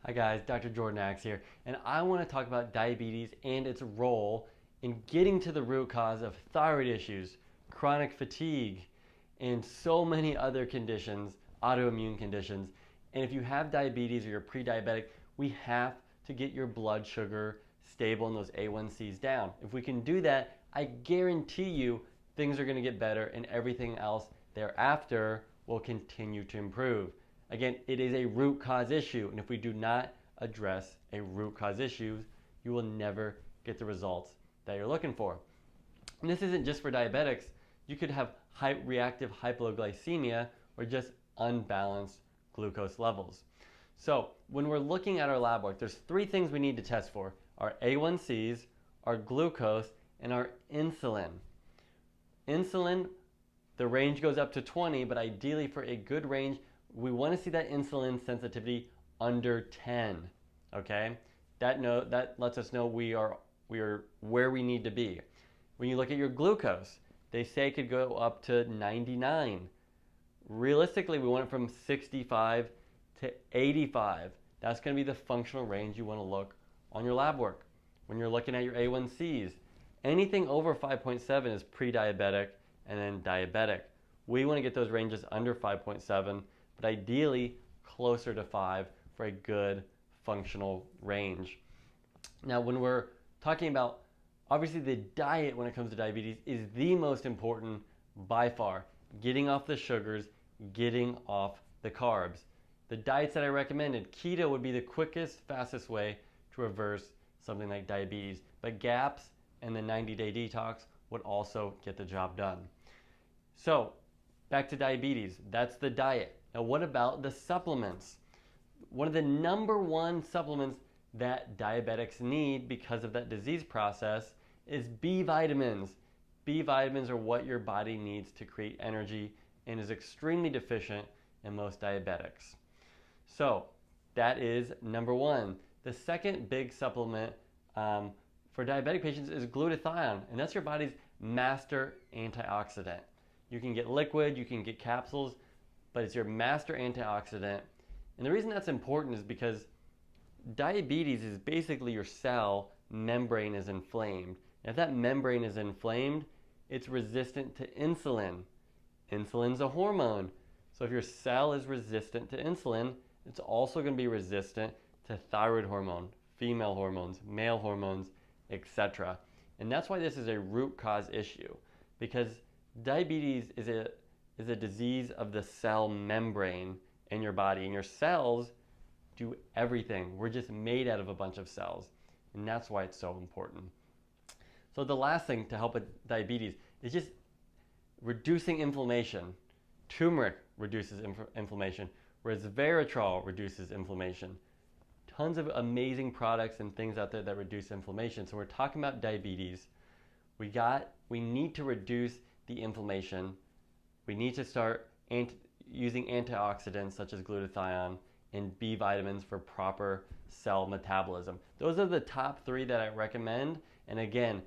Hi guys, Dr. Jordan Axe here, and I want to talk about diabetes and its role in getting to the root cause of thyroid issues, chronic fatigue, and so many other conditions, autoimmune conditions. And if you have diabetes or you're pre-diabetic, we have to get your blood sugar stable and those A1Cs down. If we can do that, I guarantee you things are going to get better and everything else thereafter will continue to improve. Again, it is a root cause issue, and if we do not address a root cause issue, you will never get the results that you're looking for. And this isn't just for diabetics. You could have reactive hypoglycemia or just unbalanced glucose levels. So when we're looking at our lab work, there's three things we need to test for: our A1Cs, our glucose, and our insulin. Insulin, the range goes up to 20, but ideally for a good range, we want to see that insulin sensitivity under 10. Okay, that lets us know we are where we need to be. When you look at your glucose, they say it could go up to 99. Realistically, we want it from 65 to 85. That's going to be the functional range you want to look on your lab work. When you're looking at your A1Cs, anything over 5.7 is pre-diabetic and then diabetic. We want to get those ranges under 5.7, but ideally closer to 5 for a good functional range. Now, when we're talking about, obviously the diet when it comes to diabetes is the most important by far. Getting off the sugars, getting off the carbs. The diets that I recommended, keto would be the quickest, fastest way to reverse something like diabetes, but GAPS and the 90-day detox would also get the job done. So back to diabetes, that's the diet. Now what about the supplements? One of the number one supplements that diabetics need because of that disease process is B vitamins. B vitamins are what your body needs to create energy and is extremely deficient in most diabetics. So that is number one. The second big supplement for diabetic patients is glutathione, and that's your body's master antioxidant. You can get liquid, you can get capsules, but it's your master antioxidant. And the reason that's important is because diabetes is basically your cell membrane is inflamed. And if that membrane is inflamed, it's resistant to insulin. Insulin's a hormone. So if your cell is resistant to insulin, it's also going to be resistant to thyroid hormone, female hormones, male hormones, etc. And that's why this is a root cause issue, because diabetes is a disease of the cell membrane in your body, and your cells do everything. We're just made out of a bunch of cells, and that's why it's so important. So the last thing to help with diabetes is just reducing inflammation. Turmeric reduces inflammation, resveratrol reduces inflammation. Tons of amazing products and things out there that reduce inflammation. So we're talking about diabetes. We need to reduce the inflammation. We need to start using antioxidants such as glutathione and B vitamins for proper cell metabolism. Those are the top three that I recommend. And again,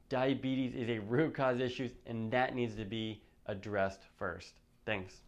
diabetes is a root cause issue, and that needs to be addressed first. Thanks.